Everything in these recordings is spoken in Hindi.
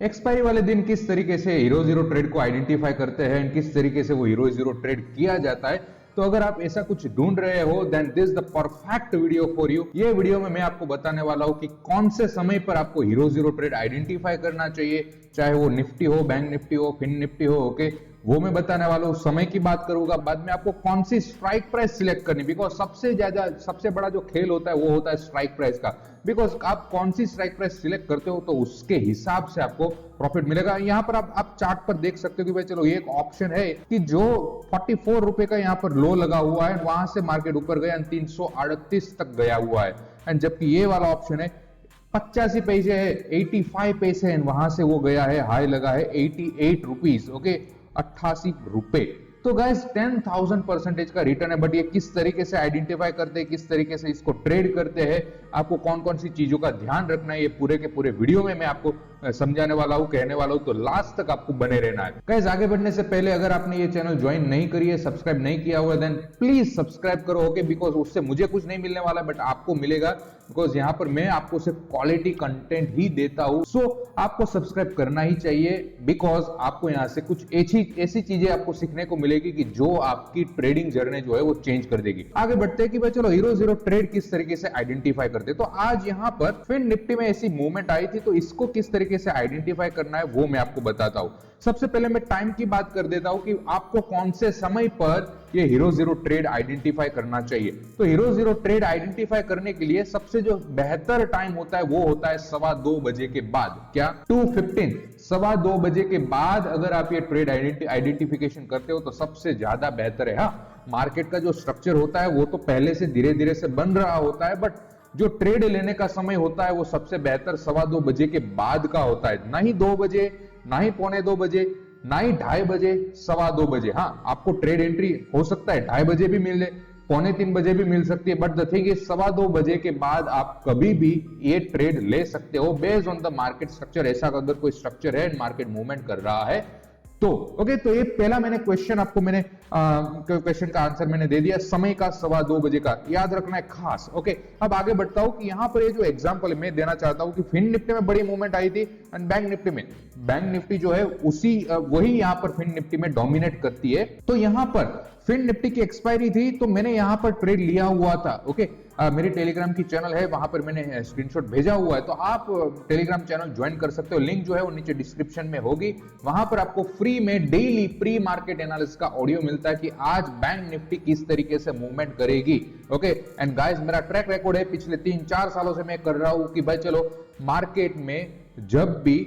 एक्सपायरी वाले दिन किस तरीके से हीरो जीरो ट्रेड को आइडेंटिफाई करते हैं, किस तरीके से वो हीरो जीरो ट्रेड किया जाता है। तो अगर आप ऐसा कुछ ढूंढ रहे हो then this the perfect video for you. ये वीडियो में मैं आपको बताने वाला हूं कि कौन से समय पर आपको हीरो जीरो ट्रेड आइडेंटिफाई करना चाहिए, चाहे वो निफ्टी हो, बैंक निफ्टी हो, फिन निफ्टी हो। ओके, वो मैं बताने वाला हूं। समय की बात करूंगा, बाद में आपको कौन सी स्ट्राइक प्राइस सिलेक्ट करनी, बिकॉज सबसे बड़ा जो खेल होता है वो होता है स्ट्राइक प्राइस का। बिकॉज आप कौन सी स्ट्राइक प्राइस सिलेक्ट करते हो तो उसके हिसाब से आपको प्रॉफिट मिलेगा। यहाँ पर आप चार्ट पर देख सकते हो कि भाई चलो ये एक ऑप्शन है कि जो 44 रुपए का यहाँ पर लो लगा हुआ है, वहां से मार्केट ऊपर गया 338 तक गया हुआ है। एंड जबकि ये वाला ऑप्शन है 85 पैसे है, 85 पैसे है, वहां से वो गया है, हाई लगा है 88 रुपीज। ओके, 88 रुपए। तो गाइस 10,000% का रिटर्न है। बट ये किस तरीके से आइडेंटिफाई करते हैं, किस तरीके से इसको ट्रेड करते हैं, आपको कौन कौन सी चीजों का ध्यान रखना है, ये पूरे के पूरे वीडियो में मैं आपको समझाने वाला हूं, कहने वाला हूं। तो लास्ट तक आपको बने रहना है। गाइस आगे बढ़ने से पहले अगर आपने ये चैनल ज्वाइन नहीं करी है, सब्सक्राइब नहीं किया हुआ, देन प्लीज सब्सक्राइब करो। ओके, बिकॉज उससे मुझे कुछ नहीं मिलने वाला बट आपको मिलेगा, बिकॉज यहाँ पर मैं आपको सिर्फ क्वालिटी कंटेंट ही देता हूं। सो आपको सब्सक्राइब करना ही चाहिए, बिकॉज आपको यहाँ से कुछ ऐसी चीजें आपको सीखने को मिलेगी कि जो आपकी ट्रेडिंग जर्नी जो है वो चेंज कर देगी। आगे बढ़ते हैं कि भाई चलो हीरो जीरो ट्रेड किस तरीके से आइडेंटिफाई करते हैं। तो आज यहाँ पर फिन निफ्टी में ऐसी मूवमेंट आई थी, तो इसको किस तरीके से आइडेंटिफाई करना है वो मैं आपको बताता हूं। सबसे पहले मैं टाइम की बात कर देता हूं कि आपको कौन से समय पर ये हीरो जीरो ट्रेड आइडेंटिफाई करना चाहिए। तो हीरो जीरो ट्रेड आइडेंटिफाई करने के लिए सबसे जो बेहतर टाइम होता है वो होता है 2:15 बजे के बाद। क्या 2:15, 2:15 बजे के बाद अगर आप ये ट्रेड आइडेंटिफिकेशन करते हो तो सबसे ज्यादा बेहतर है। हाँ, मार्केट का जो स्ट्रक्चर होता है वो तो पहले से धीरे धीरे से बन रहा होता है, बट जो ट्रेड लेने का समय होता है वो सबसे बेहतर 2:15 बजे के बाद का होता है। ना ही 2 बजे, ना ही 2:45 बजे, ना ही 2:30 बजे, 2:15 बजे। हाँ, आपको ट्रेड एंट्री हो सकता है 2:30 बजे भी मिल ले, 2:45 बजे भी मिल सकती है, बट द थिंग इज 2:15 बजे के बाद आप कभी भी ये ट्रेड ले सकते हो based on the market structure. ऐसा अगर कोई स्ट्रक्चर है, मार्केट मूवमेंट कर रहा है तो। ओके, तो ये पहला मैंने क्वेश्चन आपको क्वेश्चन का आंसर मैंने दे दिया, समय का 2:15 बजे का याद रखना है खास। ओके, अब आगे बढ़ता हूं कि यहां पर ये जो एग्जांपल मैं देना चाहता हूं कि फिन निफ्टी में बड़ी मूवमेंट आई थी एंड बैंक निफ्टी जो है वही यहां पर फिन निफ्टी में डोमिनेट करती है। तो यहां पर फिन निफ्टी की एक्सपायरी थी, तो मैंने यहां पर ट्रेड लिया हुआ था। ओके, मेरी टेलीग्राम की चैनल है, वहां पर मैंने स्क्रीनशॉट भेजा हुआ है, तो आप टेलीग्राम चैनल ज्वाइन कर सकते हो। लिंक जो है वो नीचे डिस्क्रिप्शन में होगी। वहां पर आपको फ्री में डेली प्री मार्केट एनालिसिस का ऑडियो मिलता है कि आज बैंक निफ्टी किस तरीके से मूवमेंट करेगी। ओके, एंड गाइस मेरा ट्रैक रिकॉर्ड है, पिछले 3-4 सालों से मैं कर रहा हूं कि भाई चलो मार्केट में जब भी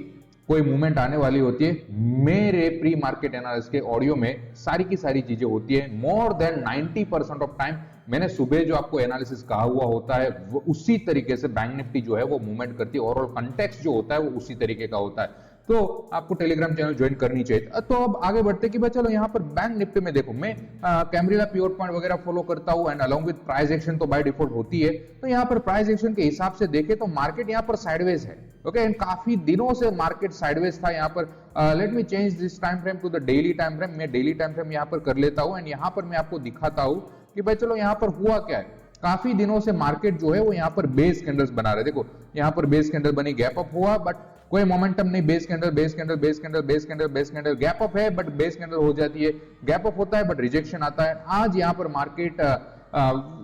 कोई मूवमेंट आने वाली होती है, मेरे प्री मार्केट एनालिसिस के ऑडियो में सारी की सारी चीजें होती है। मोर देन 90% ऑफ टाइम मैंने सुबह जो आपको एनालिसिस कहा हुआ होता है वो उसी तरीके से बैंक निफ्टी जो है वो मूवमेंट करती है, ओवरऑल कंटेक्स्ट जो होता है वो उसी तरीके का होता है। तो आपको टेलीग्राम चैनल ज्वाइन करनी चाहिए। तो अब आगे बढ़ते कि भाई चलो यहाँ पर बैंक निफ्टी में देखो, मैं कैमरिला प्योर पॉइंट वगैरह फॉलो करता हूँ and along with price action तो बाय डिफॉल्ट होती है। तो यहाँ पर प्राइस एक्शन के हिसाब से देखे तो मार्केट यहाँ पर साइडवेज है। ओके, एंड काफी दिनों से मार्केट साइडवेज था यहाँ पर। Let me change this time frame to the daily time frame. मैं डेली टाइम फ्रेम यहाँ पर कर लेता हूँ एंड यहाँ पर मैं आपको दिखाता हूँ कि भाई चलो यहाँ पर हुआ क्या है। काफी दिनों से मार्केट जो है वो यहाँ पर बेस कैंडल्स बना रहे। देखो यहाँ पर बेस कैंडल बनी, गैप अप हुआ, बट कोई मोमेंटम नहीं। Base candle, base candle, base candle, base candle, base candle, gap up है बट बेस कैंडल हो जाती है, गैप अप होता है बट रिजेक्शन आता है। आज यहाँ पर मार्केट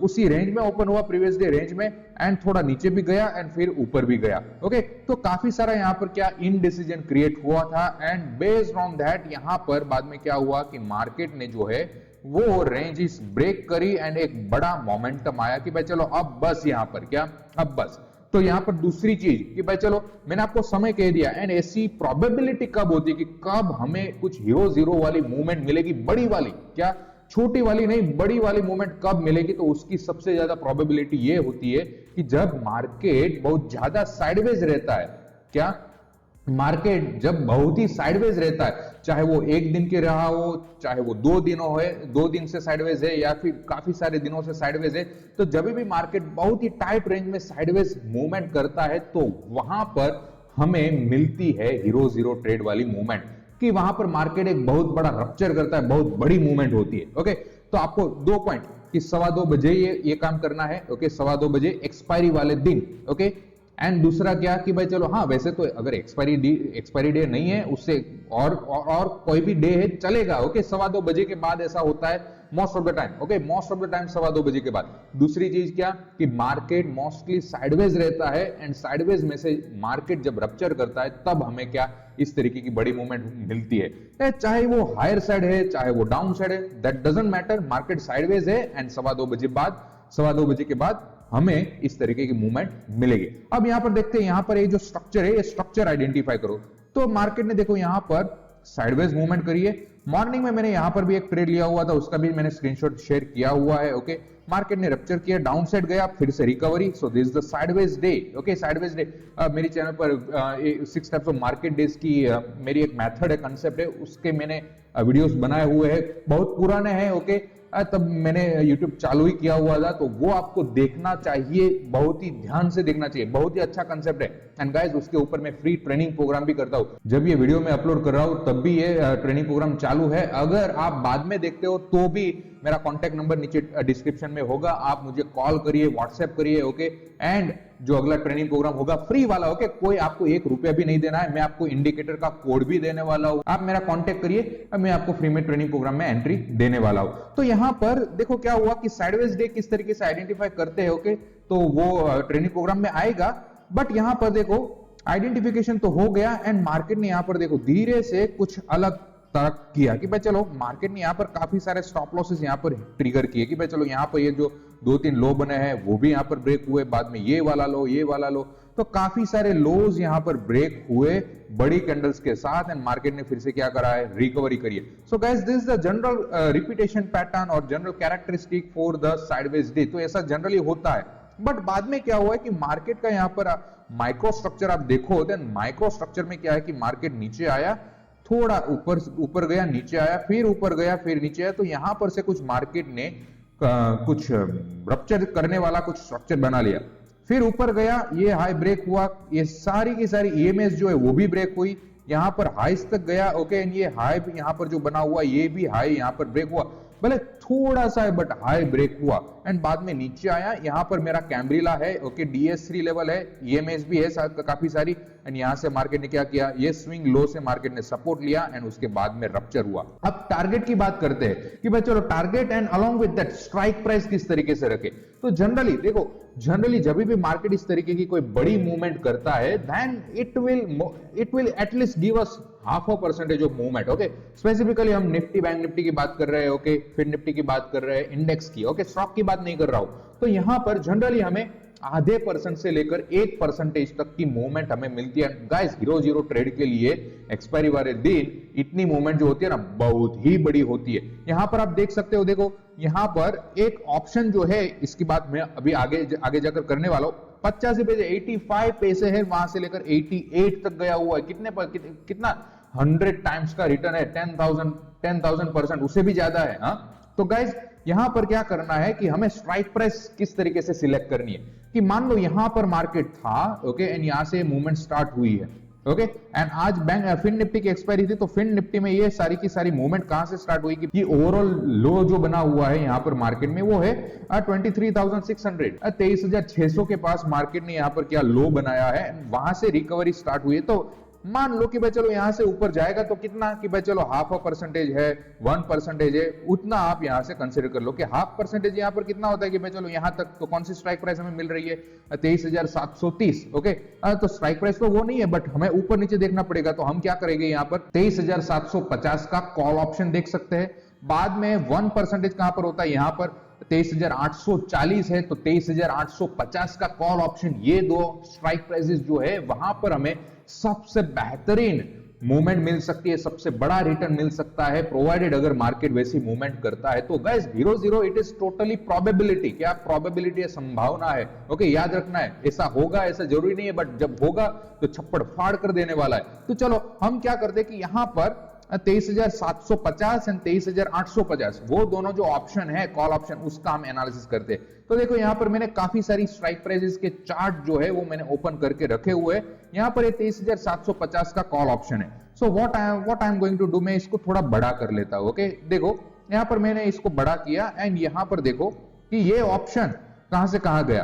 उसी रेंज में ओपन हुआ, प्रीवियस डे रेंज में, एंड थोड़ा नीचे भी गया एंड फिर ऊपर भी गया। ओके, तो काफी सारा यहाँ पर क्या इनडिसीजन क्रिएट हुआ था एंड बेस्ड ऑन दैट यहाँ पर बाद में क्या हुआ कि मार्केट ने जो है वो रेंजेस ब्रेक करी एंड एक बड़ा मोमेंटम आया कि भाई चलो अब बस यहाँ पर क्या, अब बस। तो यहाँ पर दूसरी चीज कि भाई चलो मैंने आपको समय कह दिया एंड ऐसी प्रोबेबिलिटी कब होती है कि कब हमें कुछ हीरो जीरो वाली मूवमेंट मिलेगी, बड़ी वाली, क्या छोटी वाली नहीं, बड़ी वाली मूवमेंट कब मिलेगी। तो उसकी सबसे ज्यादा प्रोबेबिलिटी ये होती है कि जब मार्केट बहुत ज्यादा साइडवेज रहता है। क्या मार्केट जब बहुत ही साइडवेज रहता है, चाहे वो एक दिन के रहा हो, चाहे वो 2 दिन से साइडवेज है या फिर काफी सारे दिनों से साइडवेज है, तो जब भी मार्केट बहुत ही टाइट रेंज में साइडवेज मूवमेंट करता है तो वहां पर हमें मिलती है हीरो जीरो ट्रेड वाली मूवमेंट, कि वहां पर मार्केट एक बहुत बड़ा रप्चर करता है, बहुत बड़ी मूवमेंट होती है। ओके, तो आपको 2 पॉइंट कि 2:15 बजे ये काम करना है। ओके, 2:15 बजे एक्सपायरी वाले दिन। ओके, एंड दूसरा क्या कि भाई चलो हाँ वैसे तो अगर एक्सपायरी डे नहीं है उससे और कोई भी डे है चलेगा, ओके 2:15 बजे के बाद ऐसा होता है most of the time, okay most of the time 2:15 बजे के बाद। दूसरी चीज क्या कि मार्केट मोस्टली साइडवेज रहता है एंड साइडवेज में से मार्केट जब रप्चर करता है तब हमें क्या इस तरीके की बड़ी मूवमेंट मिलती है, चाहे वो हायर साइड है चाहे वो डाउन साइड है, that doesn't matter, market sideways है एंड 2:15 बजे के बाद हमें इस तरीके की मूवमेंट मिलेगी। अब यहां पर देखते हैं, यहां पर ये जो स्ट्रक्चर है ये स्ट्रक्चर आइडेंटिफाई करो। तो मार्केट ने देखो यहां पर साइडवेज मूवमेंट करी है। मॉर्निंग में मैंने यहां पर भी एक ट्रेड लिया हुआ था, उसका भी मैंने स्क्रीनशॉट शेयर किया हुआ है, ओके। मार्केट ने रप्चर किया, डाउन साइड गया, फिर से recovery, so this is the sideways day, okay sideways day. मेरी चैनल पर 6 टाइप्स ऑफ मार्केट डेज की मेरी एक मेथड है, कंसेप्ट है, उसके मैंने वीडियोस बनाए हुए हैं, बहुत पुराने हैं, ओके। तब मैंने YouTube चालू ही किया हुआ था, तो वो आपको देखना चाहिए, बहुत ही ध्यान से देखना चाहिए, बहुत ही अच्छा कंसेप्ट है। एंड गाइस उसके ऊपर मैं फ्री ट्रेनिंग प्रोग्राम भी करता हूं, जब ये वीडियो मैं अपलोड कर रहा हूं तब भी ये ट्रेनिंग प्रोग्राम चालू है। अगर आप बाद में देखते हो तो भी मेरा कॉन्टेक्ट नंबर नीचे डिस्क्रिप्शन में होगा, आप मुझे कॉल करिए, व्हाट्सएप करिए, ओके। एंड जो अगला ट्रेनिंग प्रोग्राम होगा फ्री वाला, ओके, कोई आपको 1 रुपया भी नहीं देना है, मैं आपको इंडिकेटर का कोड भी देने वाला हूं, आप मेरा कांटेक्ट करिए, मैं आपको फ्री में ट्रेनिंग प्रोग्राम में एंट्री देने वाला हूं। तो यहां पर देखो क्या हुआ कि साइडवेज डे किस तरीके से आइडेंटिफाई करते हैं, ओके, तो वो ट्रेनिंग प्रोग्राम में आएगा। बट यहां पर देखो आइडेंटिफिकेशन तो हो गया एंड मार्केट ने यहां पर देखो धीरे से कुछ अलग तरक किया कि भाई चलो मार्केट ने यहाँ पर काफी सारे स्टॉप लॉसेस यहाँ पर ट्रिगर किए कि भाई चलो यहाँ पर ये जो 2-3 लो बने हैं वो भी यहाँ पर ब्रेक हुए, बाद में ये वाला लो, तो काफी सारे लोज यहाँ पर ब्रेक हुए बड़ी कैंडल्स के साथ एंड मार्केट ने फिर से क्या करा है, रिकवरी करी है। So guys this is the general repetition pattern और general characteristic for the sideways day. तो ऐसा जनरली होता है, बट बाद में क्या हुआ है कि मार्केट का यहाँ पर माइक्रो स्ट्रक्चर आप देखो, देन माइक्रो स्ट्रक्चर में क्या है कि मार्केट नीचे आया, थोड़ा ऊपर गया, नीचे आया, फिर ऊपर गया, फिर नीचे आया, तो यहां पर से कुछ मार्केट ने कुछ रप्चर करने वाला कुछ स्ट्रक्चर बना लिया, फिर ऊपर गया, ये हाई ब्रेक हुआ, ये सारी की सारी ईएमएस जो है वो भी ब्रेक हुई, यहां पर हाईस तक गया, ओके। एंड ये हाई यहां पर जो बना हुआ ये भी हाई यहां पर ब्रेक हुआ, भले थोड़ा सा है बट हाई ब्रेक हुआ एंड बाद में नीचे आया। यहां पर मेरा कैम्ब्रिला है, ओके, DS3 लेवल है, ईएमएस भी है काफी सारी एंड यहां से मार्केट ने क्या किया, ये स्विंग लो से मार्केट ने सपोर्ट लिया एंड उसके बाद में रप्चर हुआ। अब टारगेट की बात करते हैं कि भाई चलो target and along with that strike price किस तरीके से रखे। तो जनरली देखो, जनरली जब भी मार्केट इस तरीके की कोई बड़ी मूवमेंट करता है then it will at least give us 0.5% of movement, okay. Specifically हम निफ्टी बैंक निफ्टी की बात कर रहे हैं, ओके, फिर निफ्टी की बात कर रहे हैं, इंडेक्स की, ओके, स्टॉक की बात नहीं कर रहा हूं। तो यहां पर जनरली हमें 0.5% से लेकर 1% तक की मूवमेंट हमें मिलती है। गाइस 0-0 ट्रेड के लिए एक्सपायरी वाले दिन इतनी मूवमेंट जो होती है ना बहुत ही बड़ी होती है। यहां पर आप देख सकते हो, देखो यहां पर एक ऑप्शन जो है, इसकी बात मैं अभी आगे जाकर करने वाला हूं, 85 पैसे 85 पैसे है, वहां से लेकर 88 तक गया हुआ है। कितना 100 टाइम्स का रिटर्न है, 10,000%, उससे भी ज्यादा है। हाँ, तो गाइस यहां पर क्या करना है कि हमें स्ट्राइक प्राइस किस तरीके से सिलेक्ट करनी है कि मान लो यहां पर मार्केट था, ओके, एंड यहां से मूवमेंट स्टार्ट हुई है, ओके, एंड आज बैंक फिन निफ्टी की एक्सपायरी थी, तो फिन निफ्टी में ये सारी की सारी मूवमेंट कहां से स्टार्ट हुई कि ये ओवरऑल लो जो बना हुआ है यहां पर मार्केट में वो है 23,600, 23,600 के पास मार्केट ने यहां पर क्या लो बनाया है, वहां से रिकवरी स्टार्ट हुई है। तो मान लो कि भाई चलो यहां से ऊपर जाएगा तो कितना कि भाई चलो 0.5% है, 1% है, उतना आप यहां से कंसीडर कर लो कि 0.5% यहां पर कितना होता है कि भाई चलो यहां तक तो कौन सी स्ट्राइक प्राइस हमें मिल रही है 23,730, ओके। तो स्ट्राइक प्राइस तो वो नहीं है बट हमें ऊपर नीचे देखना पड़ेगा, तो हम क्या करेंगे यहां पर 23,750 का कॉल ऑप्शन देख सकते हैं। बाद में 1% कहां पर होता है, यहां पर 23,840 है, तो 23,850 का कॉल ऑप्शन, ये दो स्ट्राइक प्राइसेस जो है वहां पर हमें सबसे बेहतरीन मूवमेंट मिल सकती है, सबसे बड़ा रिटर्न मिल सकता है, प्रोवाइडेड अगर मार्केट वैसी मूवमेंट करता है। तो guys 0-0 it is totally probability, क्या प्रोबेबिलिटी है, संभावना है, ओके, याद रखना है, ऐसा होगा ऐसा जरूरी नहीं है, बट जब होगा तो छप्पड़ फाड़ कर देने वाला है। तो चलो हम क्या करते हैं कि यहां पर 23,750 एंड 23,850 वो दोनों जो ऑप्शन है कॉल ऑप्शन, उसका हम एनालिसिस करते हैं। तो देखो यहां पर मैंने काफी सारी स्ट्राइक प्राइसेस के चार्ट जो है वो मैंने ओपन करके रखे हुए हैं। यहां पर 23,750 का कॉल ऑप्शन है। So what I am going to do, मैं इसको थोड़ा बड़ा कर लेता हूं, ओके। देखो यहां पर मैंने इसको बड़ा किया एंड यहां पर देखो कि ये ऑप्शन कहां से कहां गया,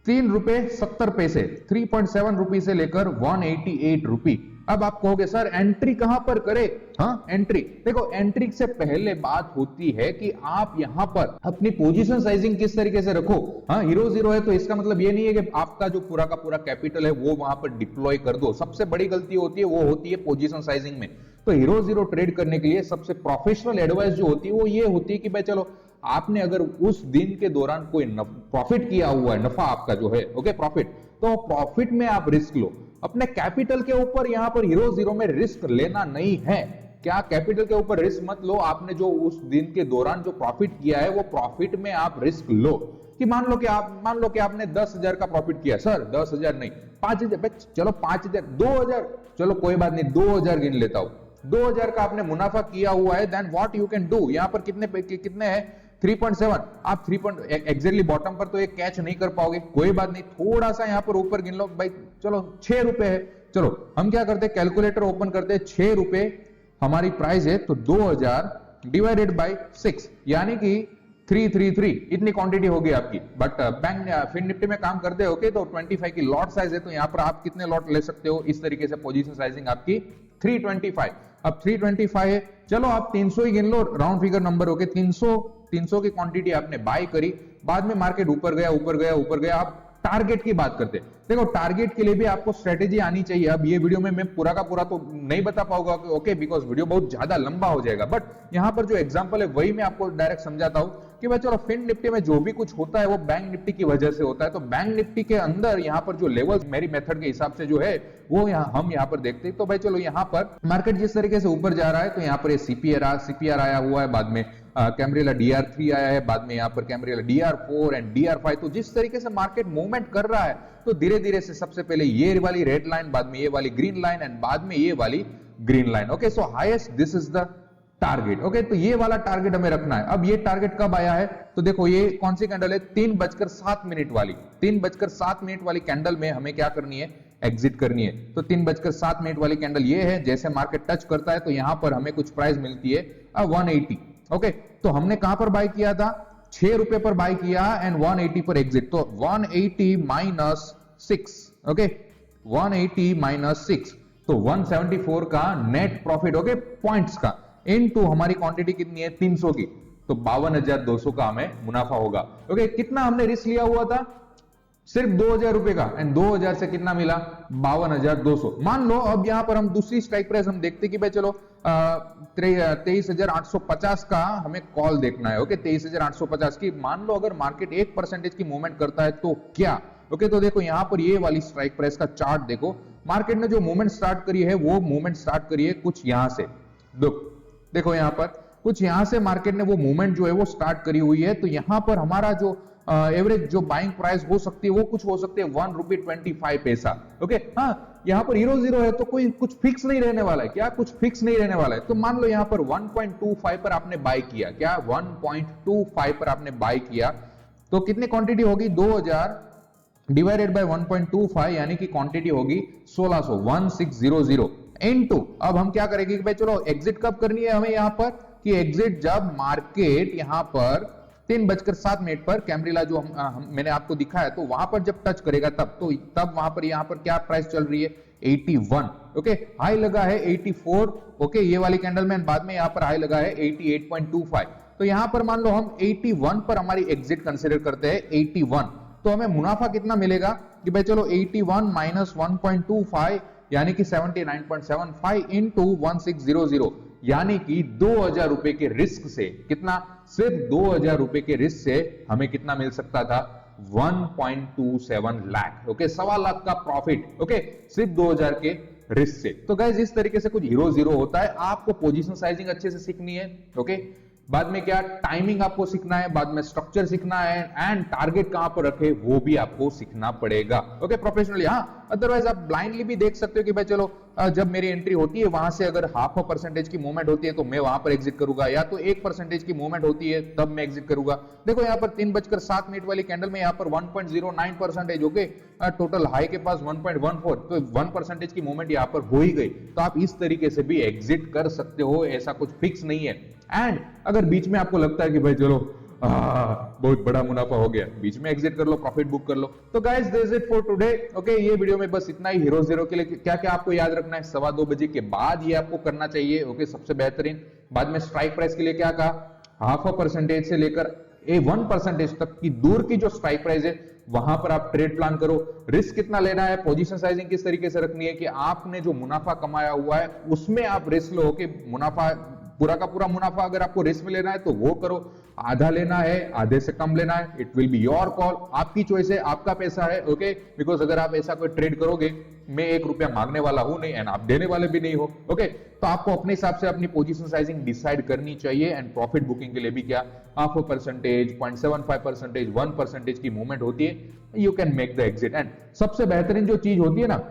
₹3.70, 3.7 रुपी से लेकर 188 रुपी। अब आप कहोगे सर एंट्री कहां पर करें? हाँ, एंट्री देखो, एंट्री से पहले बात होती है कि आप यहां पर अपनी पोजीशन साइजिंग किस तरीके से रखो। हाँ, हीरो जीरो है तो इसका मतलब ये नहीं है कि आपका जो पूरा का पूरा कैपिटल है वो वहां पर डिप्लॉय कर दो। सबसे बड़ी गलती होती है वो होती है पोजीशन साइजिंग में। तो हीरो जीरो ट्रेड करने के लिए सबसे प्रोफेशनल एडवाइस जो होती है वो ये होती है कि भाई चलो आपने अगर उस दिन के दौरान कोई प्रॉफिट किया हुआ है, नफा आपका जो है, ओके प्रॉफिट, तो प्रॉफिट में आप रिस्क लो। अपने कैपिटल के ऊपर यहां पर हीरो जीरो में रिस्क लेना नहीं है। क्या कैपिटल के ऊपर रिस्क मत लो। आपने जो उस दिन के दौरान जो प्रॉफिट किया है वो प्रॉफिट में आप रिस्क लो। कि मान लो कि आपने 10,000 का प्रॉफिट किया। सर 10,000 नहीं, 5,000, चलो 5,000, 2,000, चलो कोई बात नहीं, 2,000 गिन लेता हूं। 2,000 का आपने मुनाफा किया हुआ है, then what you can do. यहां पर कितने है? 3.7। आप 3 एग्जैक्टली बॉटम पर तो ये कैच नहीं कर पाओगे, कोई बात नहीं, थोड़ा सा यहां पर ऊपर गिन लो भाई। चलो 6 रुपए है। चलो हम क्या करते हैं, कैलकुलेटर ओपन करते हैं, 6 रुपए हमारी प्राइस है, तो 2,000 डिवाइडेड बाई 6 यानी कि 333 इतनी क्वांटिटी होगी आपकी। बट बैंक फिन निफ्टी में काम करते हो तो 25 की लॉट साइज है, तो यहां पर आप कितने लॉट ले सकते हो इस तरीके से पोजीशन साइजिंग आपकी 325। अब 325 है, चलो आप 300 ही गिन लो, राउंड फिगर नंबर हो गए। 300 की क्वांटिटी आपने बाय करी, बाद में मार्केट ऊपर गया। आप टारगेट की बात करते हैं। देखो टारगेट के लिए भी आपको स्ट्रेटेजी आनी चाहिए। अब ये वीडियो में मैं पूरा का पूरा तो नहीं बता पाऊंगा, ओके, बिकॉज वीडियो बहुत ज्यादा लंबा हो जाएगा। बट यहां पर जो एग्जांपल है वही मैं आपको डायरेक्ट समझाता हूं कि भाई चलो फिन निफ्टी में जो भी कुछ होता है वो बैंक निफ्टी की वजह से होता है। तो बैंक निफ्टी के अंदर यहाँ पर जो लेवल्स मेरी मेथड के हिसाब से जो है वो हम यहाँ पर देखते हैं। तो भाई चलो यहाँ पर मार्केट जिस तरीके से ऊपर जा रहा है, तो यहाँ पर सीपीआर आया हुआ है, बाद में कैमरेला DR3 आया है, बाद में यहाँ पर कैमरेला DR4 एंड DR5। तो जिस तरीके से मार्केट मूवमेंट कर रहा है, तो धीरे धीरे से सबसे पहले ये वाली रेड लाइन, बाद में ये वाली ग्रीन लाइन एंड बाद में ये वाली green line. Okay, so highest this is the target. Okay, तो ये वाला टारगेट हमें रखना है। अब ये टारगेट कब आया है, तो देखो ये कौन सी कैंडल है, 3:07 वाली। 3:07 वाली कैंडल में हमें क्या करनी है, एग्जिट करनी है। तो 3:07 वाली कैंडल ये है। जैसे मार्केट टच करता है तो यहां पर हमें कुछ प्राइस मिलती है 180। ओके, तो हमने कहां पर बाय किया था, 6 रुपए पर बाय किया एंड 180 पर एग्जिट। तो 180 माइनस 6, ओके, 180 माइनस 6, तो 174 का नेट प्रॉफिट, ओके, पॉइंट्स का, इनटू हमारी क्वांटिटी कितनी है 300 की, तो 52,200 का हमें मुनाफा होगा। ओके, कितना हमने रिस्क लिया हुआ था, सिर्फ 2,000 रुपए का, एंड 2,000 से कितना मिला, 52,200। मान लो अब यहां पर हम दूसरी स्ट्राइक प्राइस हम देखते कि भाई चलो 23,850 का हमें कॉल देखना है। ओके, 23,850 की। मान लो अगर मार्केट 1% की मूवमेंट करता है तो क्या। ओके, तो देखो यहां पर ये वाली स्ट्राइक प्राइस का चार्ट देखो, मार्केट ने जो मूवमेंट स्टार्ट करी है वो मूवमेंट स्टार्ट करी है कुछ यहां से, देखो यहां पर कुछ यहां से मार्केट ने वो मूवमेंट जो है वो स्टार्ट करी हुई है। तो यहां पर हमारा जो एवरेज जो बाइंग प्राइस हो सकती है वो कुछ हो सकती है 1 रुपी 25 पैसा। ओके, हाँ, यहां पर हीरो जीरो है तो कोई कुछ फिक्स नहीं रहने वाला है। क्या कुछ फिक्स नहीं रहने वाला है। तो मान लो यहां पर 1.25 पर आपने बाय किया, क्या 1.25 पर आपने बाय किया, तो कितनी क्वांटिटी होगी, 2,000 डिवाइडेड बाय 1.25 यानी कि क्वांटिटी होगी 1600 इनटू। अब हम क्या करेंगे कि भाई चलो एग्जिट कब करनी है हमें यहां पर, कि एग्जिट जब मार्केट यहां पर 3:07 पर कैमरेला जो मैंने आपको दिखाया, तो वहां पर जब टच करेगा तब वहां पर यहां पर क्या प्राइस चल रही है 81। ओके, हाई लगा है 84। ओके, ये वाली कैंडल में, बाद में यहां पर हाई लगा है 88.25। तो यहां पर मान लो हम 81 पर हमारी एग्जिट कंसीडर करते हैं, 81, तो हमें मुनाफा कितना मिलेगा कि भाई चलो 81 माइनस 1.25 यानी कि 79.75 इंटू 1600 यानी कि 2,000 रुपए के रिस्क से, कितना, सिर्फ 2,000 रुपए के रिस्क से हमें कितना मिल सकता था, 1.27 लाख। ओके, 1.25 लाख का प्रॉफिट, ओके, सिर्फ 2,000 के रिस्क से। तो गाइस इस तरीके से कुछ हीरो जीरो होता है। आपको पोजीशन साइजिंग अच्छे से सीखनी है। ओके, बाद में क्या, टाइमिंग आपको सीखना है, बाद में स्ट्रक्चर सीखना है, एंड टारगेट कहां पर रखे वो भी आपको सीखना पड़ेगा। Okay, professionally. हाँ, अदरवाइज आप ब्लाइंडली भी देख सकते हो कि भाई चलो जब मेरी एंट्री होती है वहां से अगर 0.5% की मूवमेंट होती है तो मैं वहां पर एग्जिट करूंगा, या तो 1% की मूवमेंट होती है तब मैं एग्जिट करूंगा। देखो यहाँ पर 3:07 वाली कैंडल में यहाँ पर 1.09%, ओके, टोटल हाई के पास 1.14, तो 1% की मूवमेंट यहाँ पर हो ही गई। तो आप इस तरीके से भी एग्जिट कर सकते हो, ऐसा कुछ फिक्स नहीं है। एंड अगर बीच में आपको लगता है कि भाई चलो बहुत बड़ा मुनाफा हो गया, बीच में एग्जिट कर लो, प्रॉफिट बुक कर लो। तो guys this it for today. Okay, ये वीडियो में बस इतना ही। हीरो जीरो के लिए क्या क्या आपको याद रखना है, 2:15 बजे के बाद ये आपको करना चाहिए। ओके, सबसे बेहतरीन। बाद में स्ट्राइक प्राइस के लिए क्या कहा, 0.5% से लेकर 1% तक की दूर की जो स्ट्राइक प्राइस है वहां पर आप ट्रेड प्लान करो। रिस्क कितना लेना है, पोजीशन साइजिंग किस तरीके से रखनी है कि आपने जो मुनाफा कमाया हुआ है उसमें आप रिस्क लो कि मुनाफा पूरा का पूरा मुनाफा अगर आपको रिस्क में लेना है तो वो करो, आधा लेना है, आधे से कम लेना है, it will be your call, आपकी चॉइस है, आपका पैसा है। ओके, बिकॉज अगर आप ऐसा कोई ट्रेड करोगे, मैं 1 रुपया मांगने वाला हूं नहीं एंड आप देने वाले भी नहीं हो। ओके, तो आपको अपने हिसाब से अपनी पोजीशन साइजिंग डिसाइड करनी चाहिए। एंड प्रॉफिट बुकिंग के लिए भी क्या 0.5%, 0.75%, 1% की मूवमेंट होती है, you can make the exit. And सबसे बेहतरीन जो चीज होती है ना,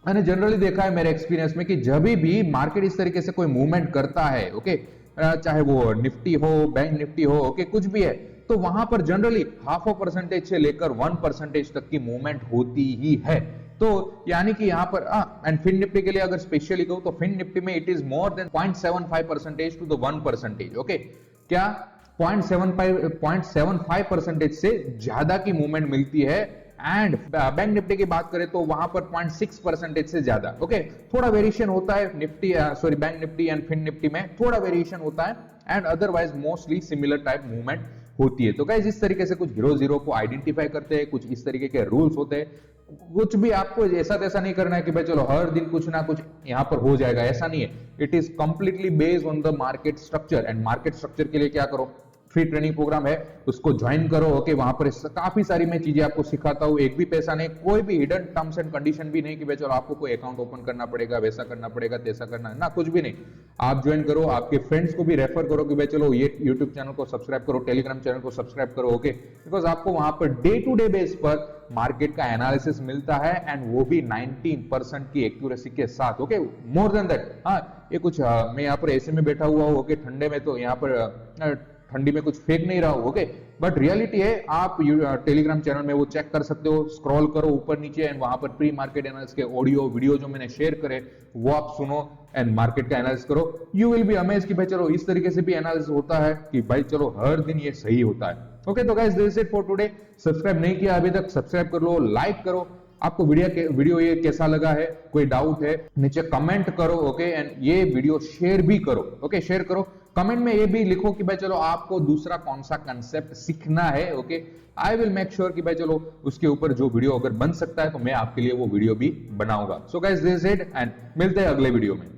मैंने जनरली देखा है मेरे एक्सपीरियंस में कि जब भी मार्केट इस तरीके से कोई मूवमेंट करता है, ओके, चाहे वो निफ्टी हो, बैंक निफ्टी हो, ओके, कुछ भी है, तो वहां पर जनरली 0.5% से लेकर 1% तक की मूवमेंट होती ही है। तो यानी कि यहां पर एंड फिन निफ्टी के लिए अगर स्पेशली कहूं तो फिन निफ्टी में it is more than 0.75% to the 1%। Okay, क्या 0.75% से ज्यादा की मूवमेंट मिलती है। एंड बैंक निफ्टी की बात करें तो वहां पर 0.6% से ज्यादा। ओके, थोड़ा वेरिएशन होता है Nifty bank Nifty and Fin Nifty में थोड़ा वेरिएशन होता है and otherwise mostly similar type movement होती है। तो गाइस इस तरीके से कुछ हीरो जीरो को आइडेंटिफाई करते हैं, कुछ इस तरीके के रूल्स होते हैं। कुछ भी आपको ऐसा तैसा नहीं करना है कि भाई चलो हर दिन कुछ ना कुछ यहां पर हो जाएगा, ऐसा नहीं है। It is completely based on the market structure. And market structure के लिए क्या करो, फ्री ट्रेनिंग प्रोग्राम है, उसको ज्वाइन करो। ओके, वहां पर काफी सारी मैं चीजें आपको सिखाता हूँ, एक भी पैसा नहीं, कोई भी हिडन टर्म्स एंड कंडीशन भी नहीं कि भाई चलो आपको कोई अकाउंट ओपन करना पड़ेगा, वैसा करना पड़ेगा, तैसा करना है ना, कुछ भी नहीं। आप ज्वाइन करो, आपके फ्रेंड्स को भी रेफर करो कि भाई चलो ये यूट्यूब चैनल को सब्सक्राइब करो, टेलीग्राम चैनल को सब्सक्राइब करो। ओके, बिकॉज आपको वहां पर डे टू डे बेस पर मार्केट का एनालिसिस मिलता है एंड वो भी 19% की एक्यूरेसी के साथ। Okay, more than that. हाँ, ये कुछ मैं यहाँ पर ऐसे में बैठा हुआ हूँ, ओके, ठंडे में, तो यहाँ पर ठंडी में कुछ फेंक नहीं रहा हूं। ओके, बट रियलिटी है, आप टेलीग्राम चैनल में वो चेक कर सकते हो, स्क्रॉल करो ऊपर नीचे एंड वहां पर प्री मार्केट एनालिसिस के ऑडियो वीडियो जो मैंने शेयर करे वो आप सुनो एंड मार्केट का एनालिसिस करो। यू विल बी अमेज्ड कि भाई चलो इस तरीके से भी एनालिसिस होता है कि भाई चलो हर दिन ये सही होता है। ओके, तो guys this is it for today. Subscribe नहीं किया अभी तक, सब्सक्राइब कर लो, लाइक करो। आपको वीडियो ये कैसा लगा है, कोई डाउट है नीचे कमेंट करो। ओके, एंड ये वीडियो शेयर भी करो। ओके, शेयर करो, कमेंट में ये भी लिखो कि भाई चलो आपको दूसरा कौन सा कंसेप्ट सीखना है। Okay, I will make sure कि भाई चलो उसके ऊपर जो वीडियो अगर बन सकता है तो मैं आपके लिए वो वीडियो भी बनाऊंगा। सो guys this is it and मिलते हैं अगले वीडियो में।